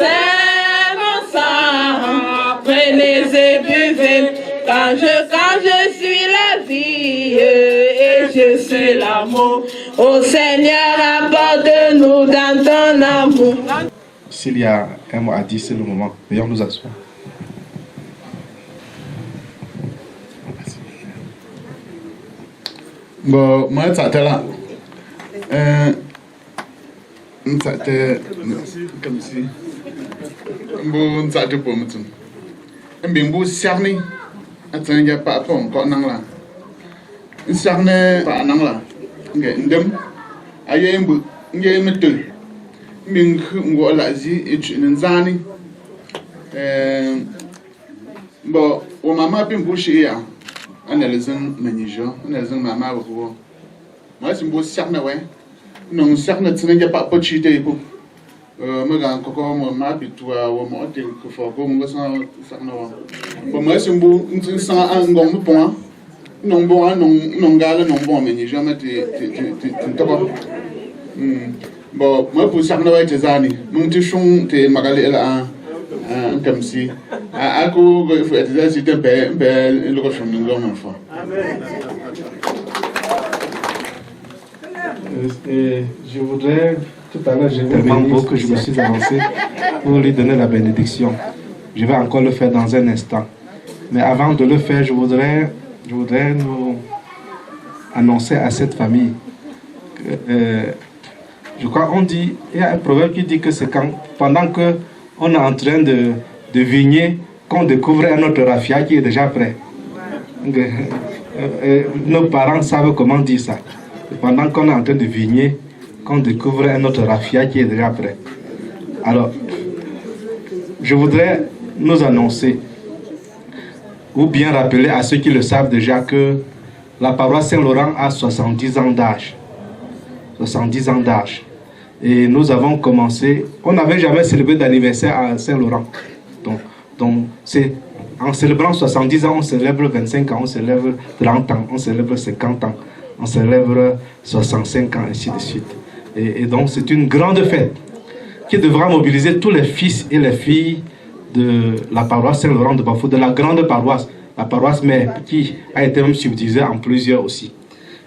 prenez et buvez. Quand je suis la vie et je suis l'amour, ô Seigneur, apporte-nous dans ton amour. S'il y a un mot à dire, c'est le moment. Veuillons nous asseoir. Bon, moi, ça t'est là. Ça t'est comme si. Bon, ça t'est pour moi. Mbimbu cerné. Attends, il n'y a pas encore non là. Cerné, pas non là. Ndem. Aïe, m'y mettre. M'y la zi et tu n'en bon, au maman, puis boucher. analysant manager, analysant maman ou moi c'est beau cerner ouais, non cerner tu n'as pas pochité pour moi quand moi m'a toi ou moi tu que faut que moi ça cerner ouais, moi c'est beau tu sens un gomme point, non bon non gala non bon manager mais tu t'as pas bon moi pour cerner ouais tes années, mon tu chon tu magali là comme si à cause il faut être c'était le recherche de nos enfants. Je voudrais tout à l'heure j'ai tellement beau que je me suis avancé pour lui donner la bénédiction. Je vais encore le faire dans un instant. Mais avant de le faire, je voudrais nous annoncer à cette famille que, je crois on dit, il y a un proverbe qui dit que c'est pendant que on est en train de vigner qu'on découvre un autre raffia qui est déjà prêt. Nos parents savent comment dire ça. Pendant qu'on est en train de vigner, qu'on découvre un autre raffia qui est déjà prêt. Alors, je voudrais nous annoncer, ou bien rappeler à ceux qui le savent déjà, que la paroisse Saint-Laurent a 70 ans d'âge. 70 ans d'âge. Et nous avons commencé, on n'avait jamais célébré d'anniversaire à Saint-Laurent. Donc c'est en célébrant 70 ans, on célèbre 25 ans, on célèbre 30 ans, on célèbre 50 ans, on célèbre 65 ans, ainsi de suite. Et donc c'est une grande fête qui devra mobiliser tous les fils et les filles de la paroisse Saint-Laurent de Bafou, de la grande paroisse, la paroisse mère, qui a été même subdivisée en plusieurs aussi.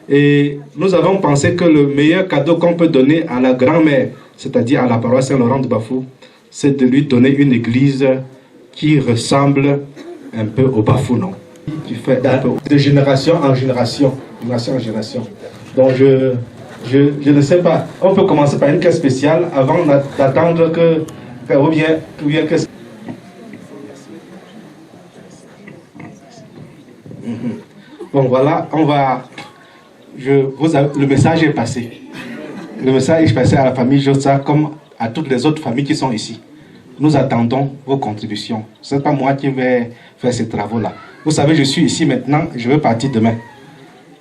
Et nous avons pensé que le meilleur cadeau qu'on peut donner à la grand-mère, c'est-à-dire à la paroisse Saint-Laurent de Bafou, c'est de lui donner une église qui ressemble un peu au Bafou, non? Qui fait un peu de génération en génération, Donc je ne sais pas, on peut commencer par une caisse spéciale avant d'attendre que, ou bien que... Bon voilà, on va... le message est passé. Le message est passé à la famille Jotsa comme à toutes les autres familles qui sont ici. Nous attendons vos contributions. Ce n'est pas moi qui vais faire ces travaux-là. Vous savez, je suis ici maintenant, je vais partir demain.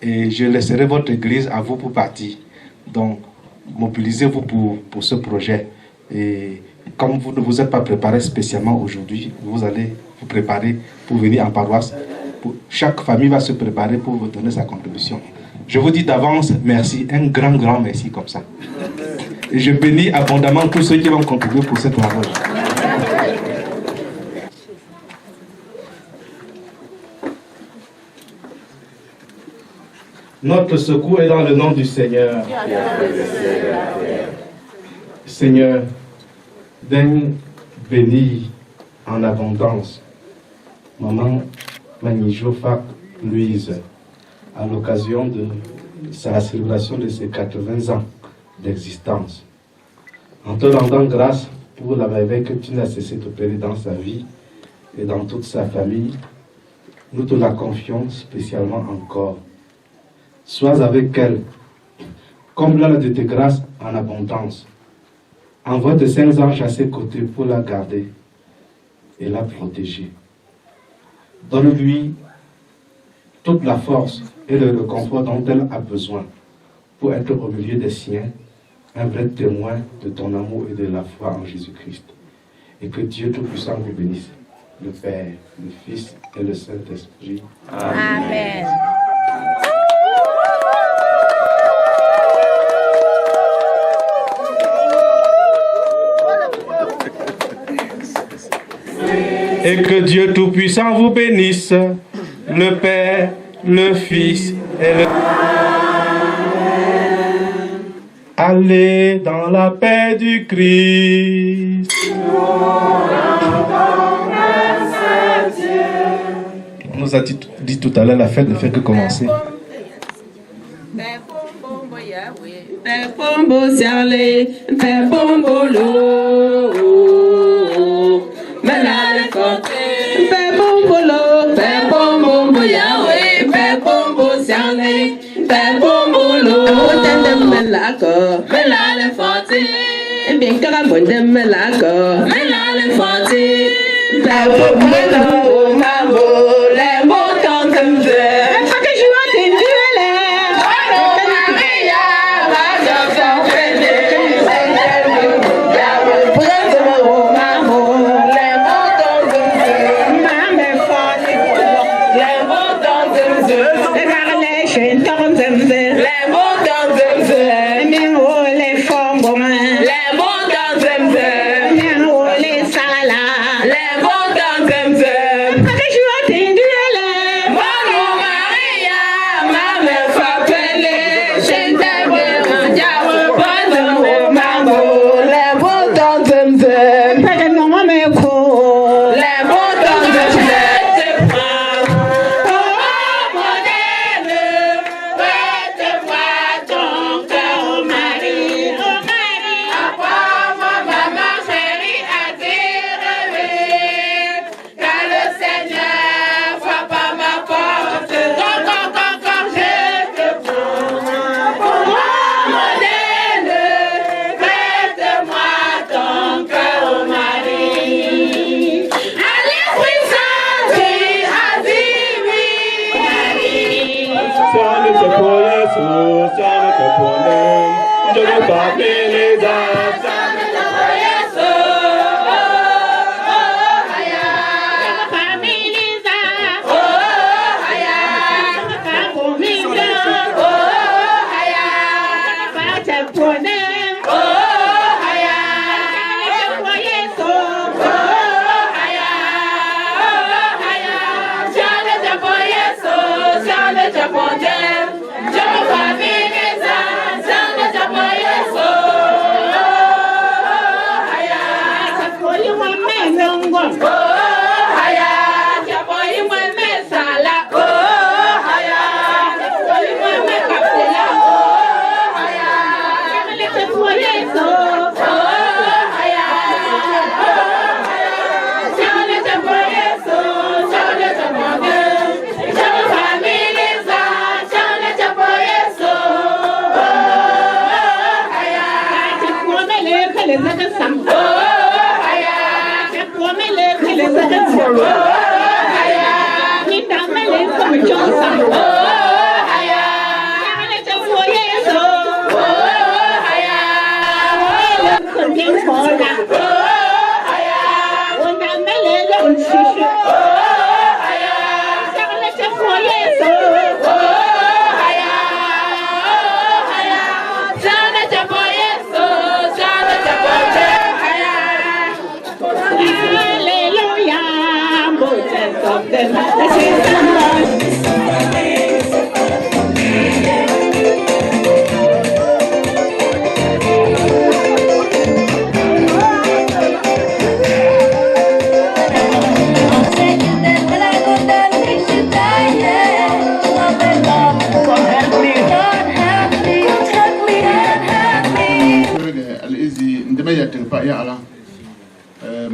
Et je laisserai votre église à vous pour partir. Donc, mobilisez-vous pour ce projet. Et comme vous ne vous êtes pas préparé spécialement aujourd'hui, vous allez vous préparer pour venir en paroisse. Chaque famille va se préparer pour vous donner sa contribution. Je vous dis d'avance merci, un grand merci comme ça. Et je bénis abondamment tous ceux qui vont contribuer pour cette travail. Notre secours est dans le nom du Seigneur. Seigneur, daigne bénir en abondance Maman Manijo Fak Louise, à l'occasion de la célébration de ses 80 ans d'existence. En te rendant grâce pour la merveille que tu n'as cessé d'opérer dans sa vie et dans toute sa famille, nous te la confions spécialement encore. Sois avec elle, comble-la de tes grâces en abondance. Envoie tes saints anges à ses côtés pour la garder et la protéger. Donne-lui toute la force et le confort dont elle a besoin pour être au milieu des siens, un vrai témoin de ton amour et de la foi en Jésus-Christ. Et que Dieu Tout-Puissant vous bénisse, le Père, le Fils et le Saint-Esprit. Amen. Et que Dieu Tout-Puissant vous bénisse, le Père, le Fils et le... Allez dans la paix du Christ. On nous a dit tout à l'heure, la fête ne fait que commencer. Les mots quand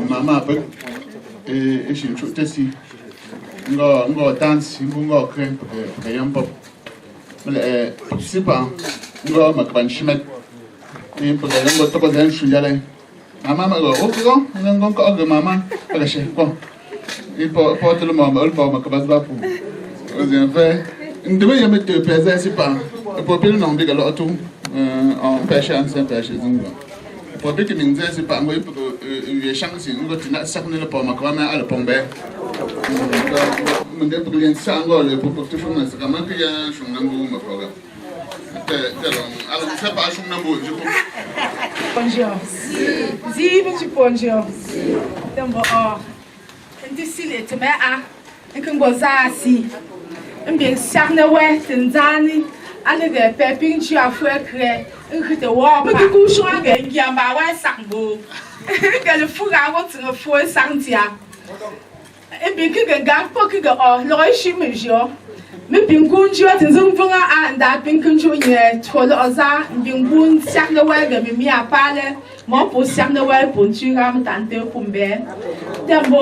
Mama pek e shin chu tesi ngo dance ngo krem ke yam pop mele sipa ngo makban shimet e pek ngo to ko den shujale mama go okgo ngo ko mama aga she ko e po tele mama ul po makbas ba pu ozien fait ndeme yam te pesa sipa po pele non de galo tu en pêche en pêche zungo pour que nous ayons pas moi pour les chances nous continuons à s'accorder le pour ma grand-mère à le pomber nous devons bien s'engager le pour que tout le monde se ramène que y a un chouinambo ma frère alors c'est pas chouinambo je pense bonjour si tu bonjour donc ndisile teme a nkingoza si mbien sarne we tinzani ale de pepin tu a foué cré de wa ba ku sho ga ngia ba wa sangbo ga le fu ga wo tsin fu sangtia e bi ki ga po ki ga o lo shi me jo me bin kun ji wa tin zung funga a nda bin kun ju ye to lo za bin kun sak le wa ga mi a pa le mo po sak le wa po tu ga m tan te pu mbe tembo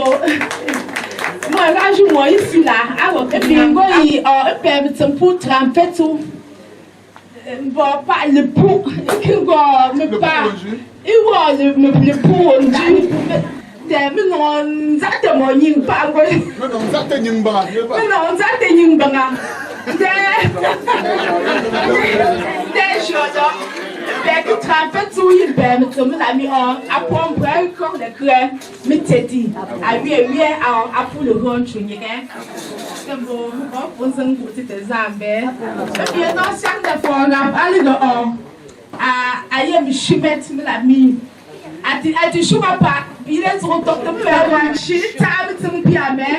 mo ga ju mo ici là a wo e bin go yi o e pe mi tsin pu trampetu bon pas le pou que me pas il voit le pou on dit mais non ça te moyen pas quoi non ça te nyimba non ça te nyimba des choses dès que trapez tout il ben me tombe la mi on a pour un corps de crème me tedi a oui a pour le rond tu n'y est bon on s'en fout de zambe et bien non ça de fois allez dehors a y a mi chimet me la mi a ti chou pas il est sur top de faire un shit table ton piamé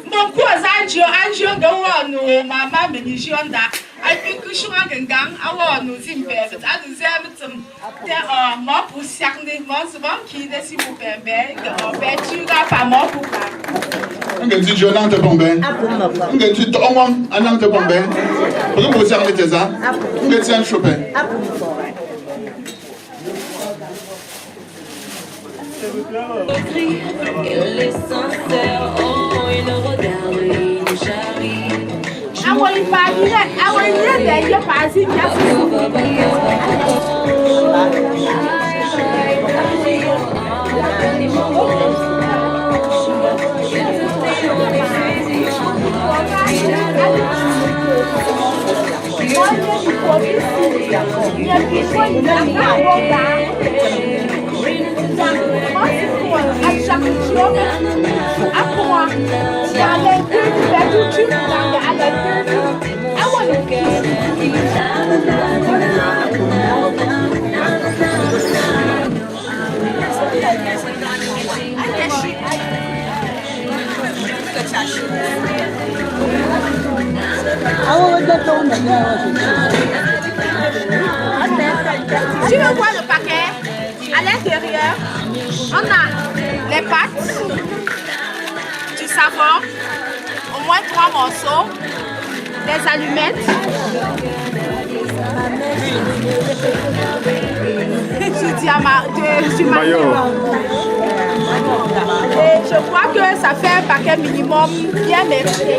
bon quoi ça anjo ga wonu mama me ni jonda I think you should have gang I want no sim best I deserve some there more pour cerner moi souvent qui ne si vous permet que tu vas pas mort pour pas on dit Jonathan te bomber on dit to on anan te bomber pour que vous cerner tes ça on dit un chopin il est sincère, oh, il regarde, il charrie. I want to buy it. I want to get your party. Tu veux voir le paquet? À l'intérieur, on a les pâtes, du savon, au moins 3 morceaux, des allumettes, du maillot. Et je crois que ça fait un paquet minimum bien mérité.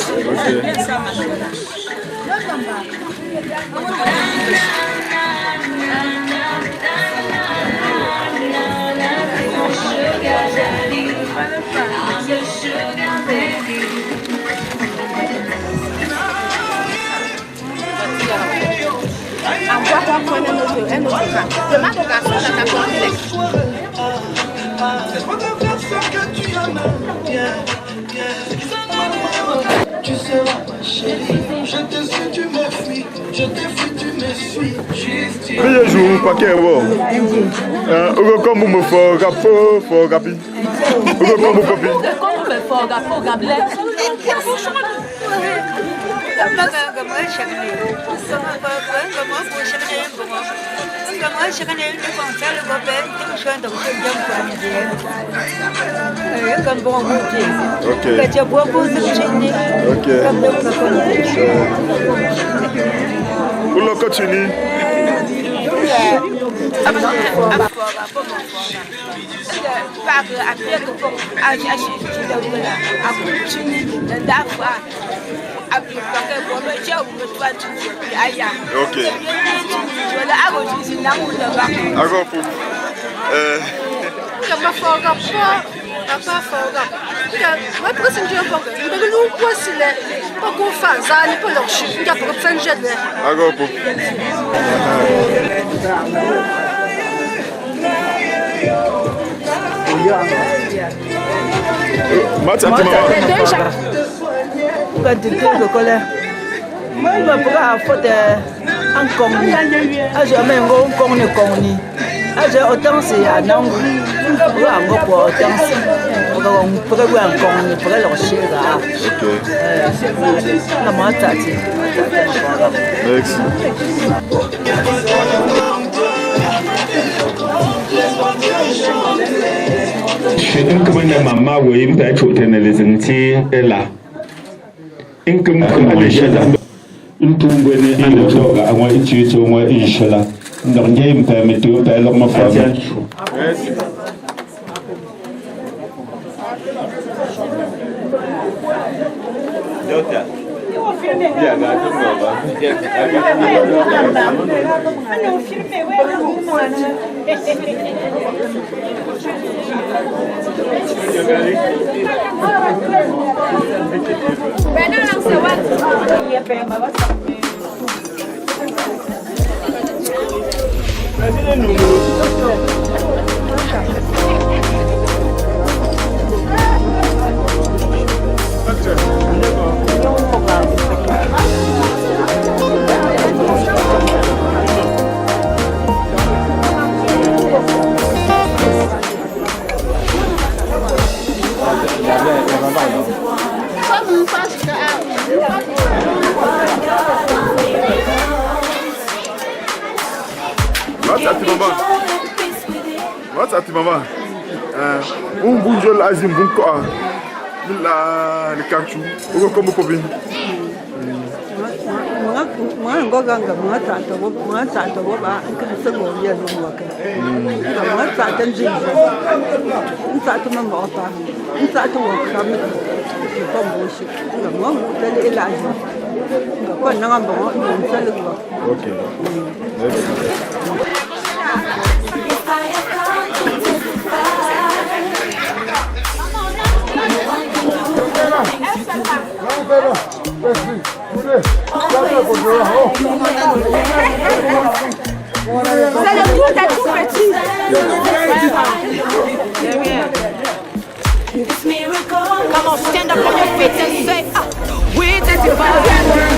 Tu seras ma chérie, je te suis, tu me fuis, je te fuis, tu me suis. Priez jour, paquet, bon. Comme vous me faites, gapo, fort, gapi. Comme vous me faites. Como me for, gapo, gablé. Où le continue? autant c'est à Nango, donc j'ai me permet de faire leur ma famille. What's up, maman? Bonjour, Azim, bon quoi? Le cachou, comment vous pouvez? Vous allez tout être tout petit. Come on, stand up on your feet and say, we testify.